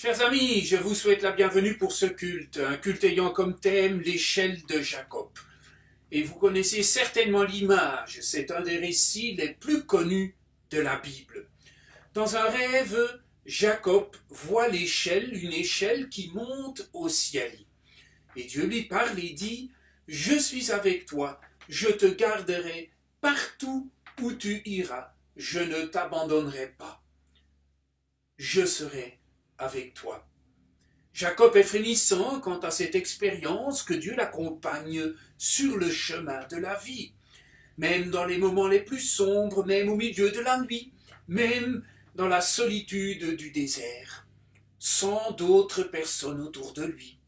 Chers amis, je vous souhaite la bienvenue pour ce culte, un culte ayant comme thème l'échelle de Jacob. Et vous connaissez certainement l'image, c'est un des récits les plus connus de la Bible. Dans un rêve, Jacob voit l'échelle, une échelle qui monte au ciel. Et Dieu lui parle et dit « Je suis avec toi, je te garderai partout où tu iras, je ne t'abandonnerai pas. Je serai avec toi. » Jacob est frémissant quant à cette expérience que Dieu l'accompagne sur le chemin de la vie, même dans les moments les plus sombres, même au milieu de la nuit, même dans la solitude du désert, sans d'autres personnes autour de lui.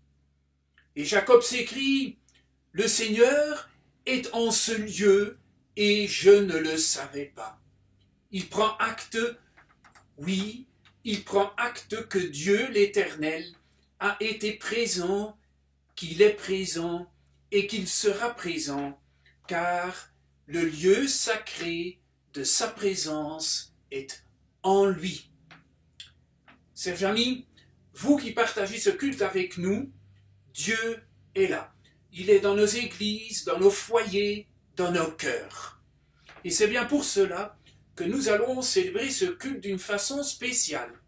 Et Jacob s'écrie « Le Seigneur est en ce lieu et je ne le savais pas. » Il prend acte, oui, il prend acte que Dieu l'Éternel a été présent, qu'il est présent et qu'il sera présent, car le lieu sacré de sa présence est en lui. Chers amis, vous qui partagez ce culte avec nous, Dieu est là. Il est dans nos églises, dans nos foyers, dans nos cœurs. Et c'est bien pour cela que nous allons célébrer ce culte d'une façon spéciale,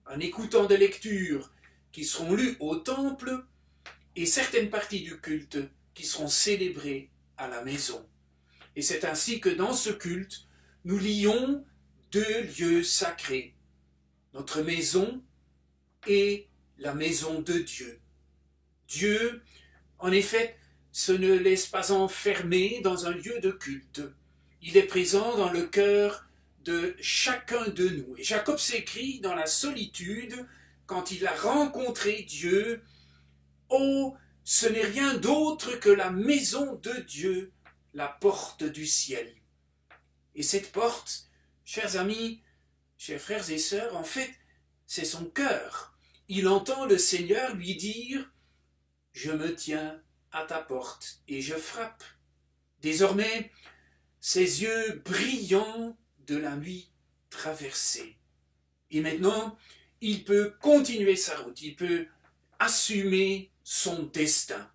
en écoutant des lectures qui seront lues au temple et certaines parties du culte qui seront célébrées à la maison. Et c'est ainsi que dans ce culte, nous lions deux lieux sacrés, notre maison et la maison de Dieu. Dieu, en effet, se ne laisse pas enfermer dans un lieu de culte. Il est présent dans le cœur de chacun de nous. Et Jacob s'écrie dans la solitude, quand il a rencontré Dieu, « Oh, ce n'est rien d'autre que la maison de Dieu, la porte du ciel. » Et cette porte, chers amis, chers frères et sœurs, en fait, c'est son cœur. Il entend le Seigneur lui dire « Je me tiens à ta porte et je frappe. » Désormais, ses yeux brillants de la nuit traversée. Et maintenant, il peut continuer sa route, il peut assumer son destin.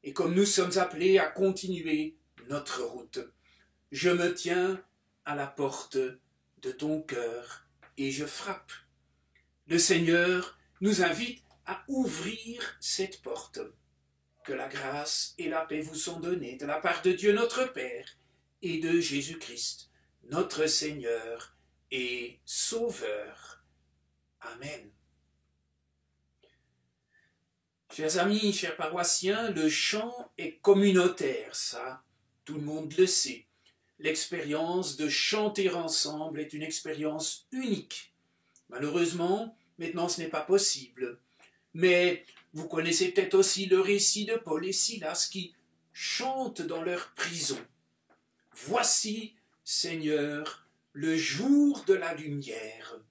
Et comme nous sommes appelés à continuer notre route, je me tiens à la porte de ton cœur et je frappe. Le Seigneur nous invite à ouvrir cette porte. Que la grâce et la paix vous sont données de la part de Dieu notre Père et de Jésus-Christ, notre Seigneur et Sauveur. Amen. Chers amis, chers paroissiens, le chant est communautaire, ça, tout le monde le sait. L'expérience de chanter ensemble est une expérience unique. Malheureusement, maintenant ce n'est pas possible. Mais vous connaissez peut-être aussi le récit de Paul et Silas qui chantent dans leur prison. « Voici, Seigneur, le jour de la lumière. »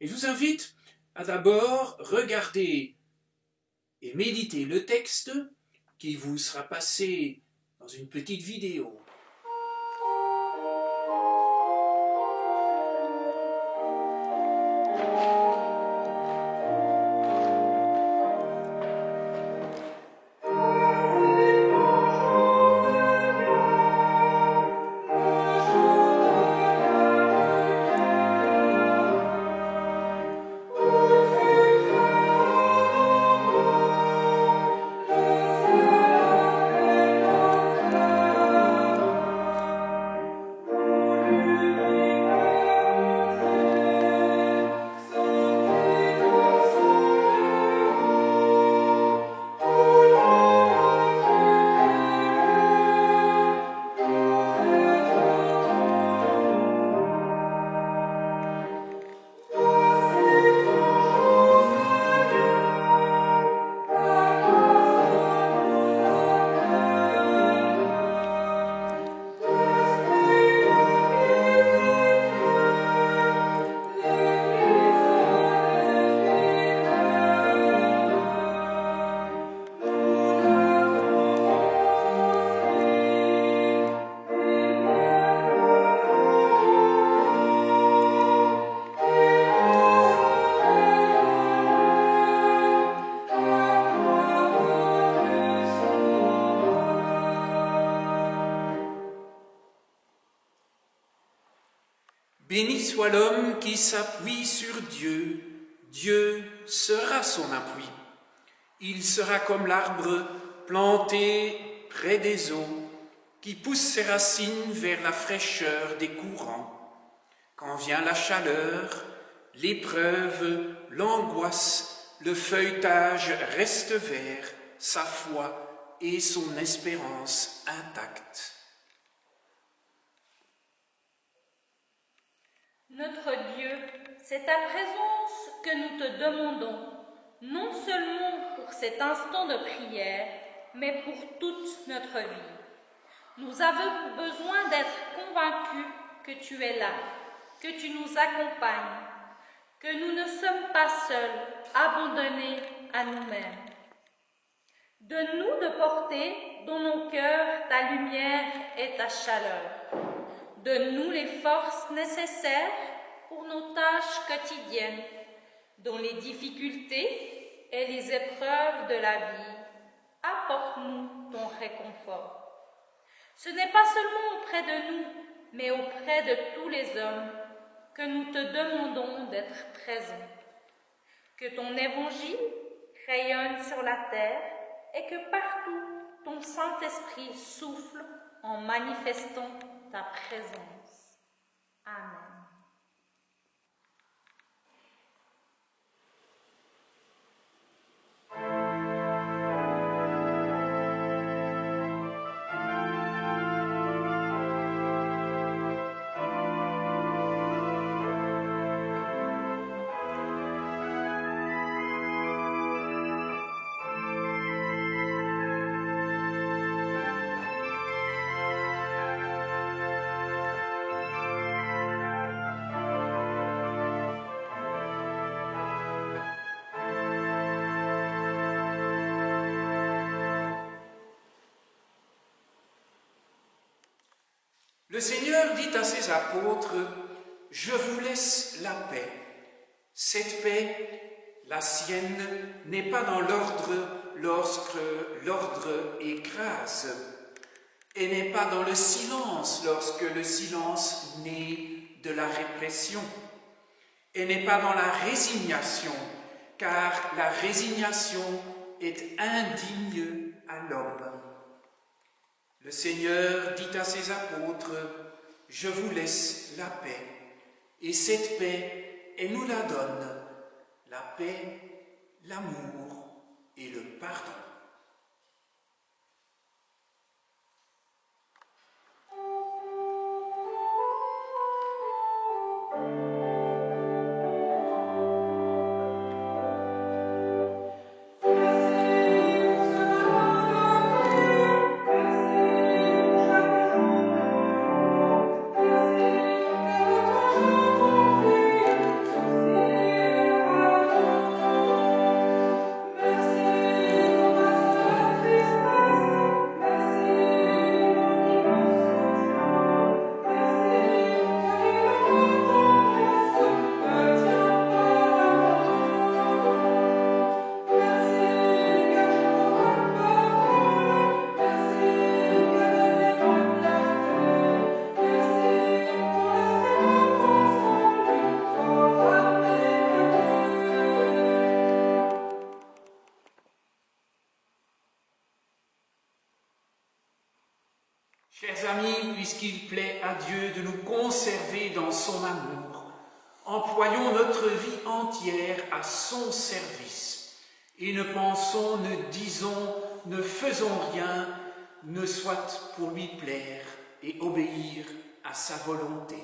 Et je vous invite à d'abord regarder et méditer le texte qui vous sera passé dans une petite vidéo. Béni soit l'homme qui s'appuie sur Dieu, Dieu sera son appui. Il sera comme l'arbre planté près des eaux, qui pousse ses racines vers la fraîcheur des courants. Quand vient la chaleur, l'épreuve, l'angoisse, le feuilletage reste vert, sa foi et son espérance intactes. Notre Dieu, c'est ta présence que nous te demandons, non seulement pour cet instant de prière, mais pour toute notre vie. Nous avons besoin d'être convaincus que tu es là, que tu nous accompagnes, que nous ne sommes pas seuls, abandonnés à nous-mêmes. Donne-nous de porter dans nos cœurs ta lumière et ta chaleur. Donne-nous les forces nécessaires pour nos tâches quotidiennes, dans les difficultés et les épreuves de la vie. Apporte-nous ton réconfort. Ce n'est pas seulement auprès de nous, mais auprès de tous les hommes que nous te demandons d'être présents. Que ton évangile rayonne sur la terre et que partout ton Saint-Esprit souffle en manifestant ta présence. Amen. Le Seigneur dit à ses apôtres, « Je vous laisse la paix. » Cette paix, la sienne, n'est pas dans l'ordre lorsque l'ordre écrase, et n'est pas dans le silence lorsque le silence naît de la répression, et n'est pas dans la résignation, car la résignation est indigne à l'homme. Le Seigneur dit à ses apôtres, « Je vous laisse la paix. » Et cette paix, elle nous la donne, la paix, l'amour et le pardon. Chers amis, puisqu'il plaît à Dieu de nous conserver dans son amour, employons notre vie entière à son service et ne pensons, ne disons, ne faisons rien, ne soit pour lui plaire et obéir à sa volonté.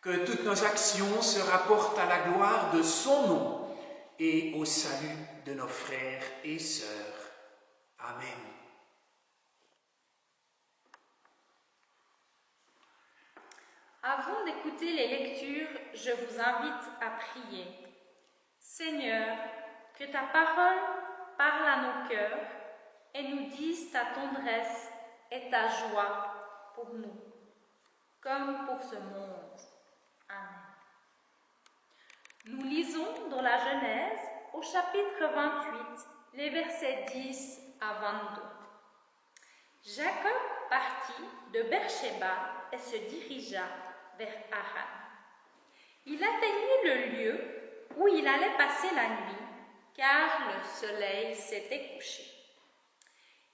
Que toutes nos actions se rapportent à la gloire de son nom et au salut de nos frères et sœurs. Amen. Avant d'écouter les lectures, je vous invite à prier. Seigneur, que ta parole parle à nos cœurs et nous dise ta tendresse et ta joie pour nous, comme pour ce monde. Amen. Nous lisons dans la Genèse, au chapitre 28, les versets 10 à 22. Jacob partit de Beersheba et se dirigea vers Haran. Il atteignit le lieu où il allait passer la nuit, car le soleil s'était couché.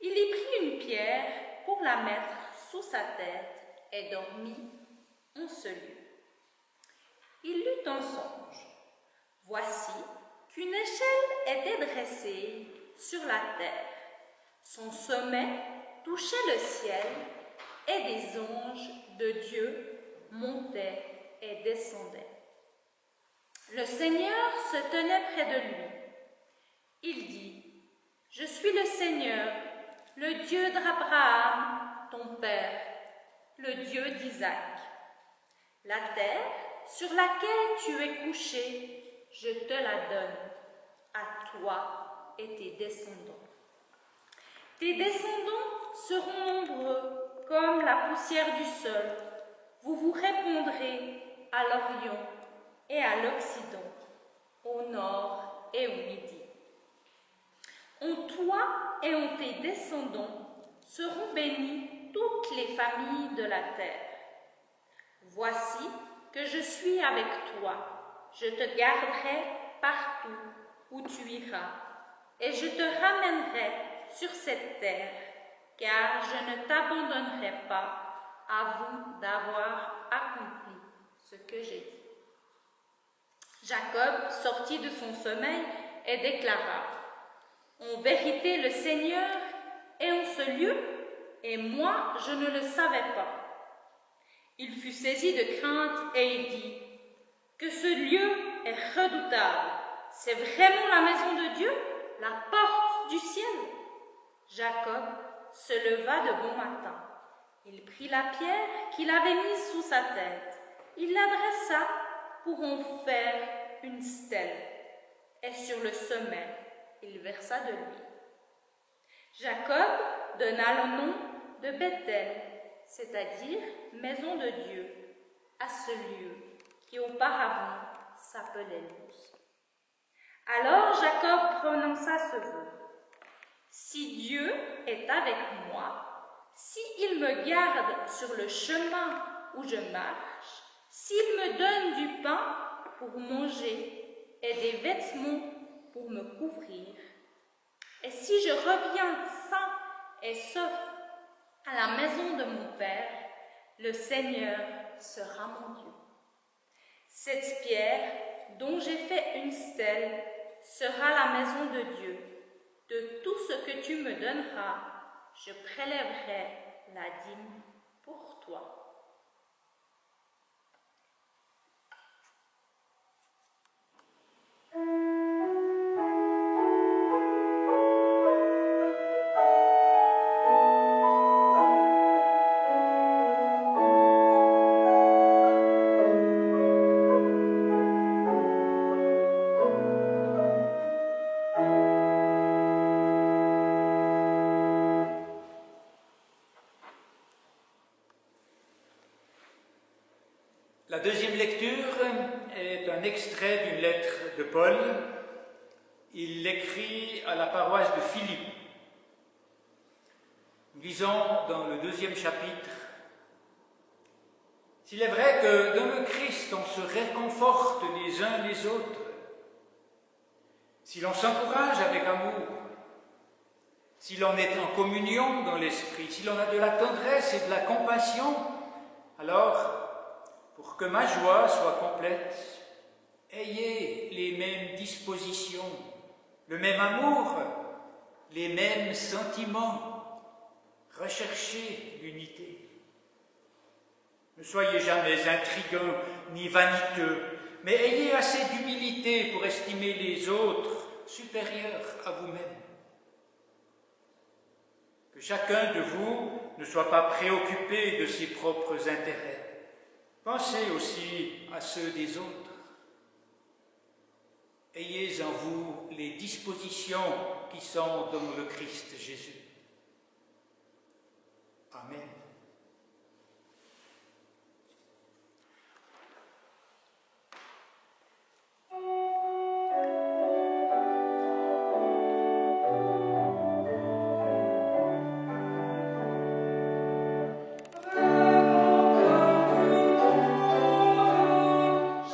Il y prit une pierre pour la mettre sous sa tête et dormit en ce lieu. Il eut un songe. Voici qu'une échelle était dressée sur la terre. Son sommet touchait le ciel et des anges de Dieu montaient et descendaient. Le Seigneur se tenait près de lui. Il dit, « Je suis le Seigneur, le Dieu d'Abraham, ton père, le Dieu d'Isaac. La terre sur laquelle tu es couché, je te la donne, à toi et tes descendants. Tes descendants seront nombreux comme la poussière du sol. Vous vous répondrez à l'Orient et à l'Occident, au nord et au midi. En toi et en tes descendants seront bénies toutes les familles de la terre. Voici que je suis avec toi, je te garderai partout où tu iras, et je te ramènerai sur cette terre, car je ne t'abandonnerai pas avant d'avoir accompli ce que j'ai dit. Jacob sortit de son sommeil et déclara, « En vérité, le Seigneur est en ce lieu, et moi je ne le savais pas. » Il fut saisi de crainte et il dit, « Que ce lieu est redoutable. C'est vraiment la maison de Dieu, la porte du ciel. » Jacob se leva de bon matin. Il prit la pierre qu'il avait mise sous sa tête. Il l'adressa pour en faire une stèle. Et sur le sommet, il versa de l'huile. Jacob donna le nom de Bethel, c'est-à-dire maison de Dieu, à ce lieu qui auparavant s'appelait Luz. Alors Jacob prononça ce vœu. Si Dieu est avec moi, s'il me garde sur le chemin où je marche, s'il me donne du pain pour manger et des vêtements pour me couvrir, et si je reviens sain et sauf à la maison de mon Père, le Seigneur sera mon Dieu. Cette pierre dont j'ai fait une stèle sera la maison de Dieu. De tout ce que tu me donneras, je prélèverai la dîme pour toi. La deuxième lecture est un extrait d'une lettre de Paul. Il l'écrit à la paroisse de Philippe. Nous lisons dans le 2e chapitre. S'il est vrai que dans le Christ on se réconforte les uns les autres, si l'on s'encourage avec amour, si l'on est en communion dans l'esprit, si l'on a de la tendresse et de la compassion, alors, pour que ma joie soit complète, ayez les mêmes dispositions, le même amour, les mêmes sentiments, recherchez l'unité. Ne soyez jamais intrigants ni vaniteux, mais ayez assez d'humilité pour estimer les autres supérieurs à vous-même. Que chacun de vous ne soit pas préoccupé de ses propres intérêts. Pensez aussi à ceux des autres. Ayez en vous les dispositions qui sont dans le Christ Jésus. Amen.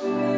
Thank you.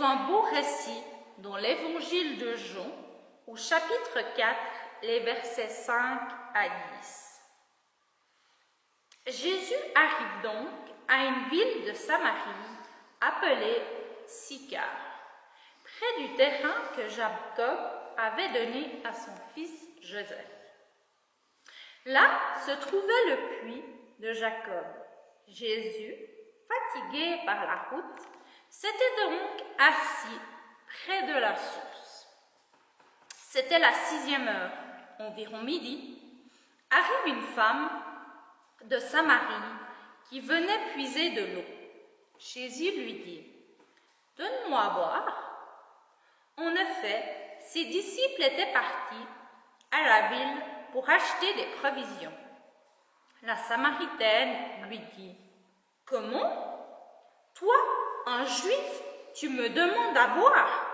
un beau récit dans l'évangile de Jean, au chapitre 4, les versets 5 à 10. Jésus arrive donc à une ville de Samarie appelée Sychar, près du terrain que Jacob avait donné à son fils Joseph. Là se trouvait le puits de Jacob. Jésus, fatigué par la route, s'était donc assis près de la source. C'était la 6e heure, environ midi. Arrive une femme de Samarie qui venait puiser de l'eau. Jésus lui dit: « Donne-moi à boire. » En effet, ses disciples étaient partis à la ville pour acheter des provisions. La Samaritaine lui dit: « Comment? Toi, un Juif, tu me demandes à boire?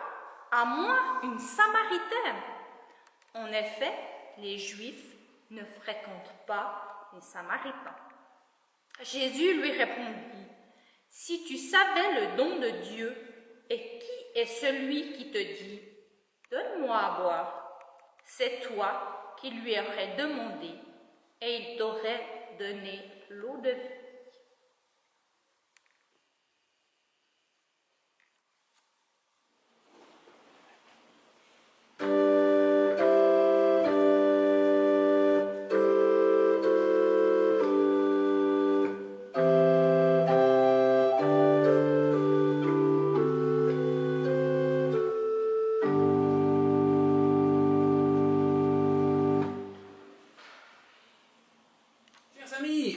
À moi, une Samaritaine? » En effet, les Juifs ne fréquentent pas les Samaritains. Jésus lui répondit: « Si tu savais le don de Dieu, et qui est celui qui te dit: « Donne-moi à boire », c'est toi qui lui aurais demandé, et il t'aurait donné l'eau de vie.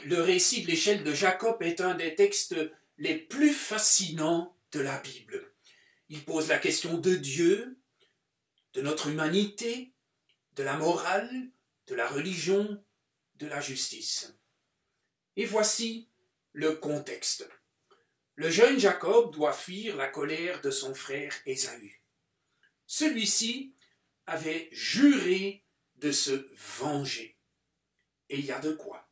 Le récit de l'échelle de Jacob est un des textes les plus fascinants de la Bible. Il pose la question de Dieu, de notre humanité, de la morale, de la religion, de la justice. Et voici le contexte. Le jeune Jacob doit fuir la colère de son frère Ésaü. Celui-ci avait juré de se venger. Et il y a de quoi.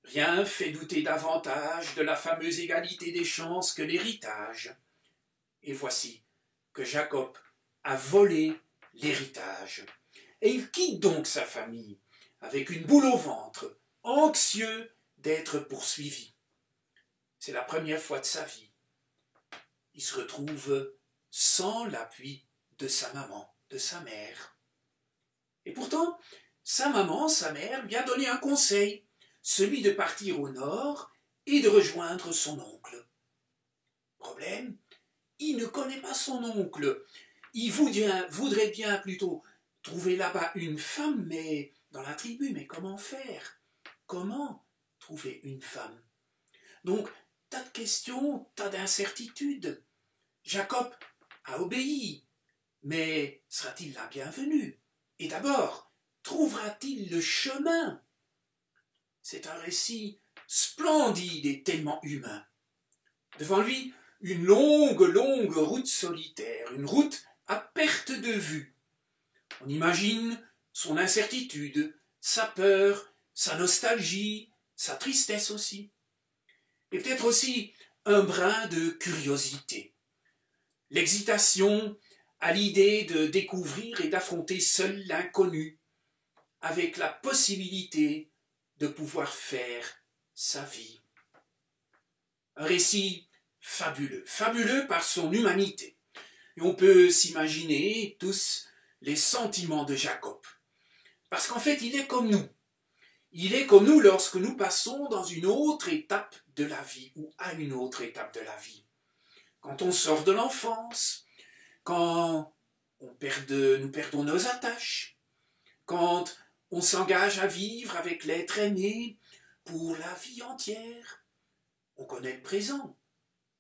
Rien fait douter davantage de la fameuse égalité des chances que l'héritage. Et voici que Jacob a volé l'héritage. Et il quitte donc sa famille avec une boule au ventre, anxieux d'être poursuivi. C'est la première fois de sa vie. Il se retrouve sans l'appui de sa maman, de sa mère. Et pourtant, sa maman, sa mère, lui a donné un conseil, celui de partir au nord et de rejoindre son oncle. Problème, il ne connaît pas son oncle. Il voudrait bien plutôt trouver là-bas une femme, mais dans la tribu. Mais comment faire? Comment trouver une femme? Donc, tas de questions, tas d'incertitudes. Jacob a obéi, mais sera-t-il la bienvenue? Et d'abord, trouvera-t-il le chemin? C'est un récit splendide et tellement humain. Devant lui, une longue route solitaire, une route à perte de vue. On imagine son incertitude, sa peur, sa nostalgie, sa tristesse aussi. Et peut-être aussi un brin de curiosité. L'excitation à l'idée de découvrir et d'affronter seul l'inconnu, avec la possibilité de pouvoir faire sa vie. Un récit fabuleux, fabuleux par son humanité. Et on peut s'imaginer tous les sentiments de Jacob. Parce qu'en fait, il est comme nous. Il est comme nous lorsque nous passons dans une autre étape de la vie, ou à une autre étape de la vie. Quand on sort de l'enfance, quand nous perdons nos attaches, quand on s'engage à vivre avec l'être aimé pour la vie entière. On connaît le présent,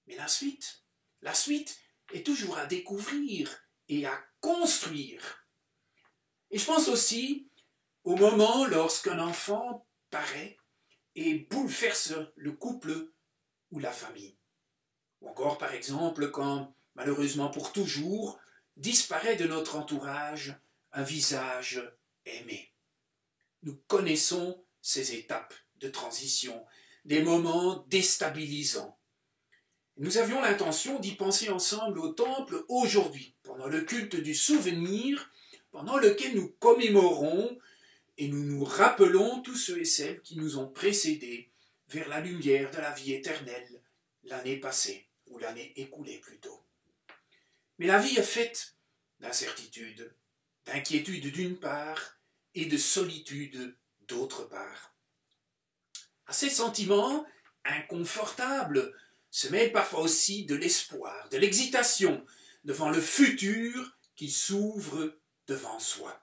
mais la suite est toujours à découvrir et à construire. Et je pense aussi au moment lorsqu'un enfant paraît et bouleverse le couple ou la famille. Ou encore, par exemple, quand, malheureusement pour toujours, disparaît de notre entourage un visage aimé. Nous connaissons ces étapes de transition, des moments déstabilisants. Nous avions l'intention d'y penser ensemble au temple aujourd'hui, pendant le culte du souvenir, pendant lequel nous commémorons et nous nous rappelons tous ceux et celles qui nous ont précédés vers la lumière de la vie éternelle l'année passée, ou l'année écoulée plutôt. Mais la vie est faite d'incertitude, d'inquiétude d'une part et de solitude d'autre part. À ces sentiments inconfortables se mêle parfois aussi de l'espoir, de l'excitation devant le futur qui s'ouvre devant soi.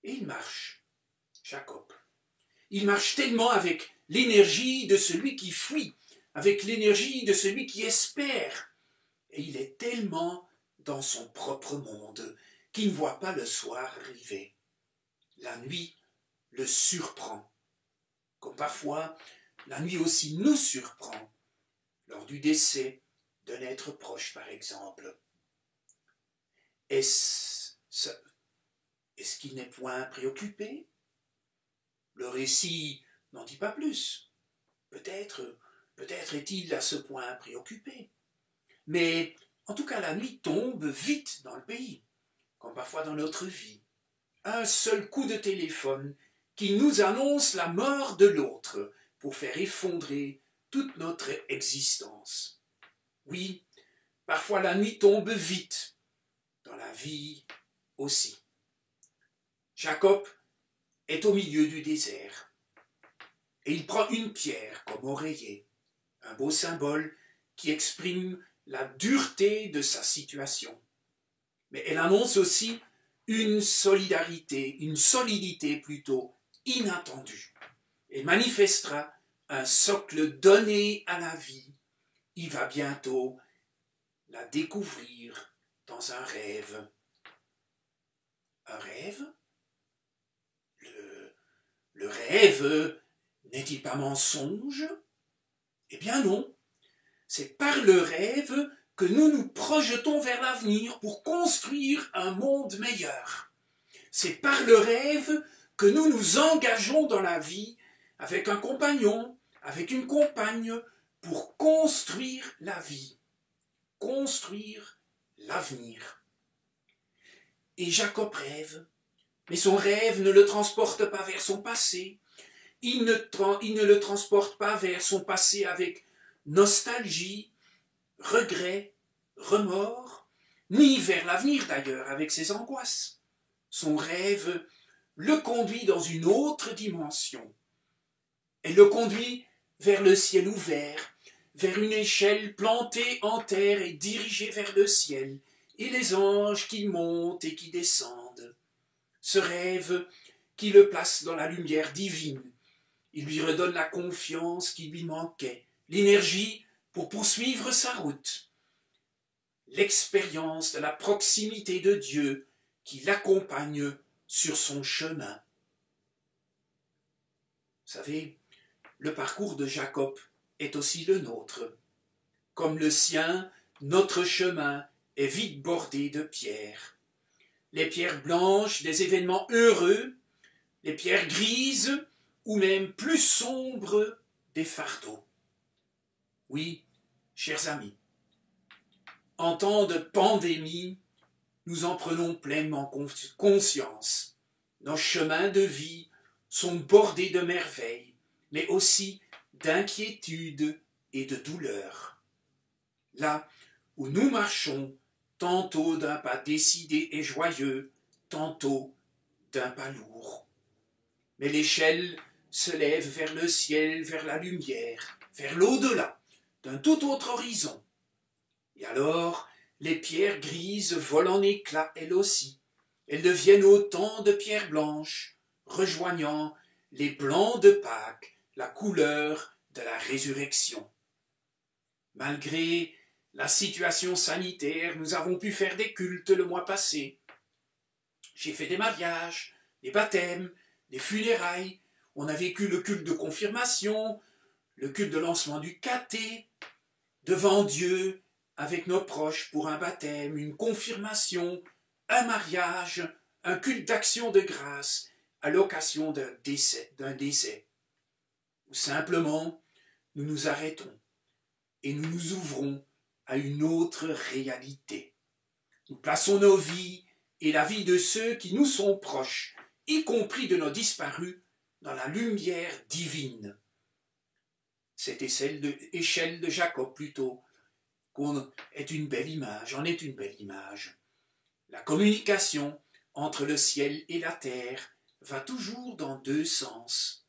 Et il marche, Jacob. Il marche tellement avec l'énergie de celui qui fuit, avec l'énergie de celui qui espère. Et il est tellement dans son propre monde qu'il ne voit pas le soir arriver. La nuit le surprend, comme parfois la nuit aussi nous surprend, lors du décès d'un être proche par exemple. Est-ce qu'il n'est point préoccupé? Le récit n'en dit pas plus. Peut-être est-il à ce point préoccupé. Mais en tout cas, la nuit tombe vite dans le pays, comme parfois dans notre vie. Un seul coup de téléphone qui nous annonce la mort de l'autre pour faire effondrer toute notre existence. Oui, parfois la nuit tombe vite, dans la vie aussi. Jacob est au milieu du désert, et il prend une pierre comme oreiller, un beau symbole qui exprime la dureté de sa situation. Mais elle annonce aussi une solidarité, une solidité plutôt inattendue, et manifestera un socle donné à la vie. Il va bientôt la découvrir dans un rêve. Un rêve? Le rêve n'est-il pas mensonge? Eh bien non. C'est par le rêve que nous nous projetons vers l'avenir pour construire un monde meilleur. C'est par le rêve que nous nous engageons dans la vie avec un compagnon, avec une compagne, pour construire la vie, construire l'avenir. Et Jacob rêve, mais son rêve ne le transporte pas vers son passé. Il ne le transporte pas vers son passé avec nostalgie, regret, remords, ni vers l'avenir d'ailleurs avec ses angoisses. Son rêve le conduit dans une autre dimension. Elle le conduit vers le ciel ouvert, vers une échelle plantée en terre et dirigée vers le ciel, et les anges qui montent et qui descendent. Ce rêve qui le place dans la lumière divine. Il lui redonne la confiance qui lui manquait, l'énergie pour poursuivre sa route, l'expérience de la proximité de Dieu qui l'accompagne sur son chemin. Vous savez, le parcours de Jacob est aussi le nôtre. Comme le sien, notre chemin est vite bordé de pierres. Les pierres blanches des événements heureux, les pierres grises ou même plus sombres des fardeaux. Oui, chers amis, en temps de pandémie, nous en prenons pleinement conscience. Nos chemins de vie sont bordés de merveilles, mais aussi d'inquiétude et de douleur. Là où nous marchons, tantôt d'un pas décidé et joyeux, tantôt d'un pas lourd. Mais l'échelle se lève vers le ciel, vers la lumière, vers l'au-delà, d'un tout autre horizon. Et alors, les pierres grises volent en éclats elles aussi. Elles deviennent autant de pierres blanches, rejoignant les blancs de Pâques, la couleur de la résurrection. Malgré la situation sanitaire, nous avons pu faire des cultes le mois passé. J'ai fait des mariages, des baptêmes, des funérailles. On a vécu le culte de confirmation, le culte de lancement du caté, devant Dieu, avec nos proches pour un baptême, une confirmation, un mariage, un culte d'action de grâce à l'occasion d'un décès. Ou simplement, nous nous arrêtons et nous nous ouvrons à une autre réalité. Nous plaçons nos vies et la vie de ceux qui nous sont proches, y compris de nos disparus, dans la lumière divine. Cette échelle de Jacob, plutôt, est une belle image, en est une belle image. La communication entre le ciel et la terre va toujours dans deux sens.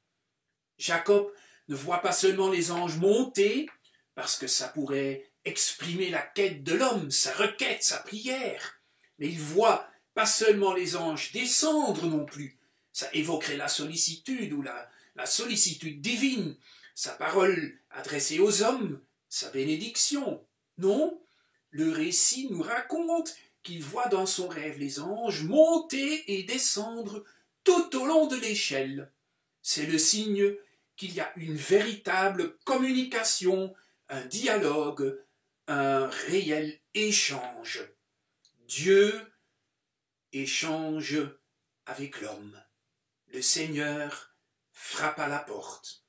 Jacob ne voit pas seulement les anges monter, parce que ça pourrait exprimer la quête de l'homme, sa requête, sa prière, mais il voit pas seulement les anges descendre non plus. Ça évoquerait la sollicitude ou la sollicitude divine, sa parole adressée aux hommes, sa bénédiction. Non, le récit nous raconte qu'il voit dans son rêve les anges monter et descendre tout au long de l'échelle. C'est le signe qu'il y a une véritable communication, un dialogue, un réel échange. Dieu échange avec l'homme. Le Seigneur frappe à la porte,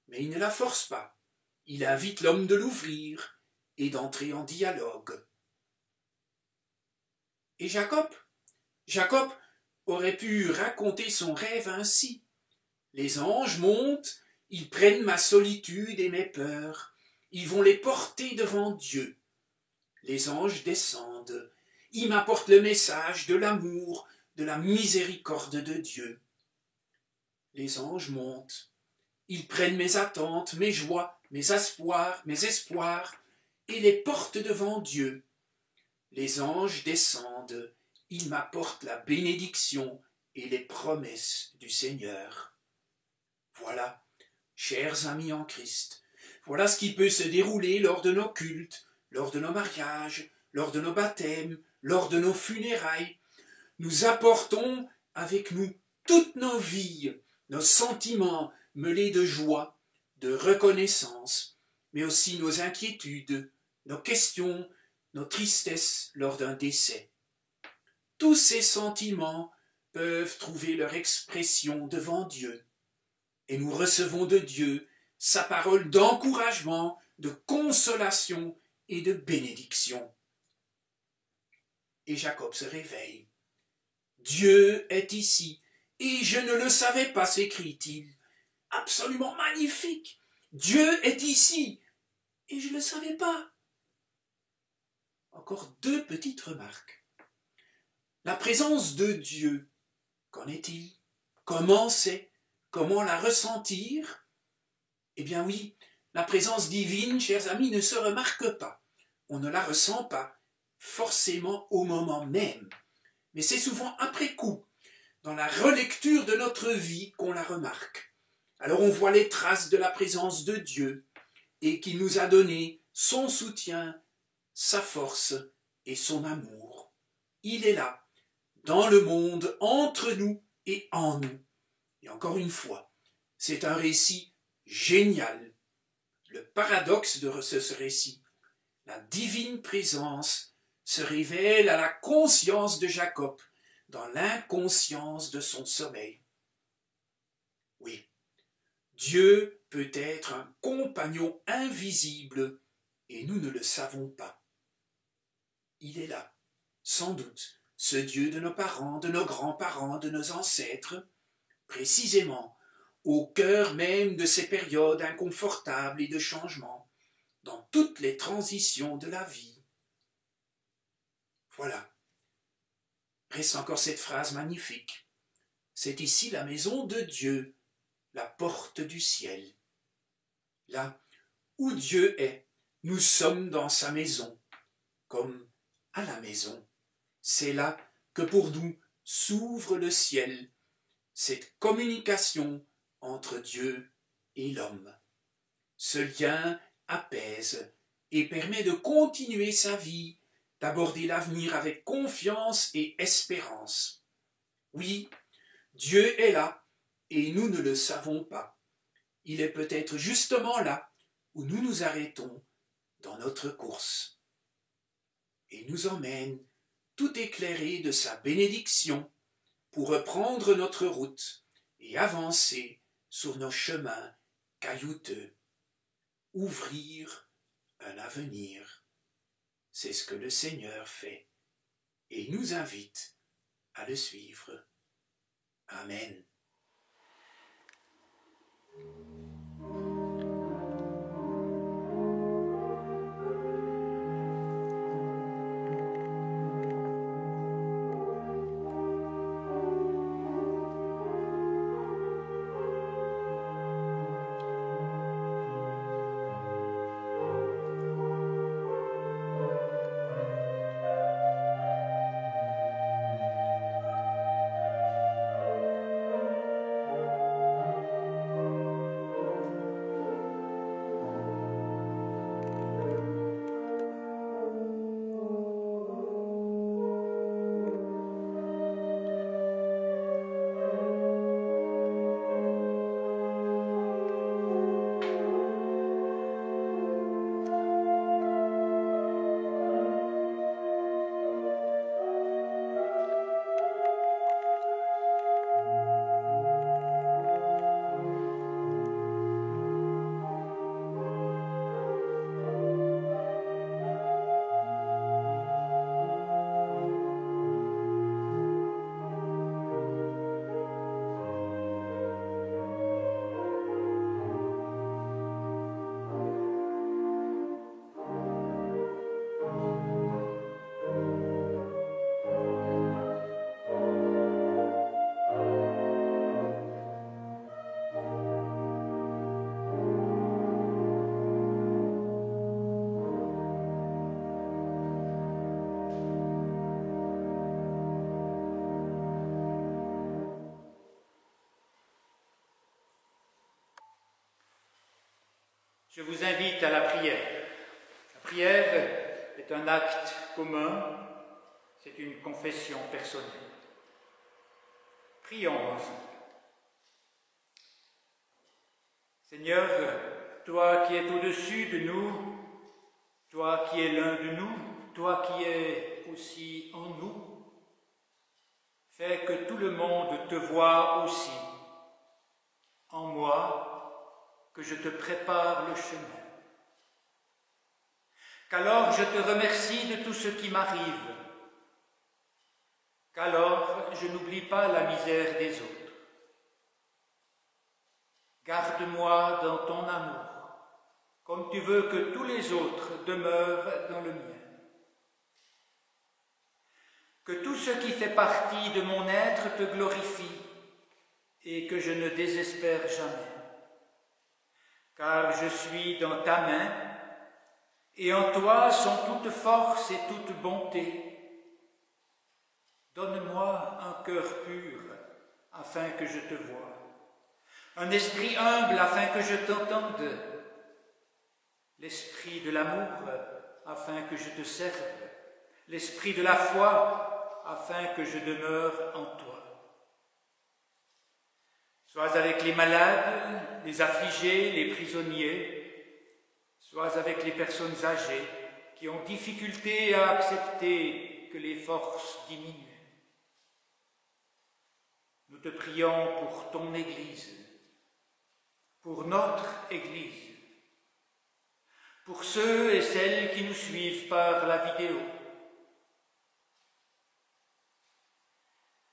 mais il ne la force pas. Il invite l'homme de l'ouvrir et d'entrer en dialogue. Et Jacob aurait pu raconter son rêve ainsi. Les anges montent, ils prennent ma solitude et mes peurs, ils vont les porter devant Dieu. Les anges descendent, ils m'apportent le message de l'amour, de la miséricorde de Dieu. Les anges montent, ils prennent mes attentes, mes joies, mes espoirs, et les portent devant Dieu. Les anges descendent, ils m'apportent la bénédiction et les promesses du Seigneur. Voilà, chers amis en Christ, voilà ce qui peut se dérouler lors de nos cultes, lors de nos mariages, lors de nos baptêmes, lors de nos funérailles. Nous apportons avec nous toutes nos vies, nos sentiments mêlés de joie, de reconnaissance, mais aussi nos inquiétudes, nos questions, nos tristesses lors d'un décès. Tous ces sentiments peuvent trouver leur expression devant Dieu. Et nous recevons de Dieu sa parole d'encouragement, de consolation et de bénédiction. Et Jacob se réveille. Dieu est ici, et je ne le savais pas, s'écrie-t-il. Absolument magnifique. Dieu est ici, et je ne le savais pas. Encore deux petites remarques. La présence de Dieu, qu'en est-il? Comment c'est? Comment la ressentir? Eh bien oui, la présence divine, chers amis, ne se remarque pas. On ne la ressent pas forcément au moment même. Mais c'est souvent après coup, dans la relecture de notre vie, qu'on la remarque. Alors on voit les traces de la présence de Dieu et qui nous a donné son soutien, sa force et son amour. Il est là, dans le monde, entre nous et en nous. Et encore une fois, c'est un récit génial. Le paradoxe de ce récit, la divine présence se révèle à la conscience de Jacob, dans l'inconscience de son sommeil. Oui, Dieu peut être un compagnon invisible et nous ne le savons pas. Il est là, sans doute, ce Dieu de nos parents, de nos grands-parents, de nos ancêtres, précisément au cœur même de ces périodes inconfortables et de changement, dans toutes les transitions de la vie. Voilà. Reste encore cette phrase magnifique. C'est ici la maison de Dieu, la porte du ciel. Là où Dieu est, nous sommes dans sa maison, comme à la maison. C'est là que pour nous s'ouvre le ciel, cette communication entre Dieu et l'homme. Ce lien apaise et permet de continuer sa vie, d'aborder l'avenir avec confiance et espérance. Oui, Dieu est là et nous ne le savons pas. Il est peut-être justement là où nous nous arrêtons dans notre course et nous emmène tout éclairé de sa bénédiction pour reprendre notre route et avancer sur nos chemins caillouteux. Ouvrir un avenir. C'est ce que le Seigneur fait et il nous invite à le suivre. Amen. Je vous invite à la prière. La prière est un acte commun, c'est une confession personnelle. Prions ensemble. Seigneur, toi qui es au-dessus de nous, toi qui es l'un de nous, toi qui es aussi en nous, fais que tout le monde te voie aussi, en moi, que je te prépare le chemin. Qu'alors je te remercie de tout ce qui m'arrive, qu'alors je n'oublie pas la misère des autres. Garde-moi dans ton amour, comme tu veux que tous les autres demeurent dans le mien. Que tout ce qui fait partie de mon être te glorifie et que je ne désespère jamais. Car je suis dans ta main, et en toi sont toute force et toute bonté. Donne-moi un cœur pur, afin que je te voie, un esprit humble, afin que je t'entende, l'esprit de l'amour, afin que je te serve, l'esprit de la foi, afin que je demeure en toi. Sois avec les malades, les affligés, les prisonniers, sois avec les personnes âgées qui ont difficulté à accepter que les forces diminuent. Nous te prions pour ton Église, pour notre Église, pour ceux et celles qui nous suivent par la vidéo.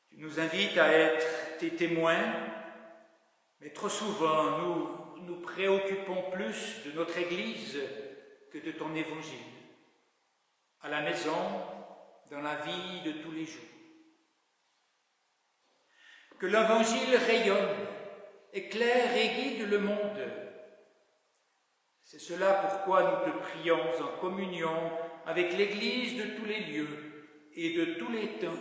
Tu nous invites à être tes témoins, mais trop souvent, nous nous préoccupons plus de notre Église que de ton Évangile, à la maison, dans la vie de tous les jours. Que l'Évangile rayonne, éclaire et guide le monde. C'est cela pourquoi nous te prions en communion avec l'Église de tous les lieux et de tous les temps,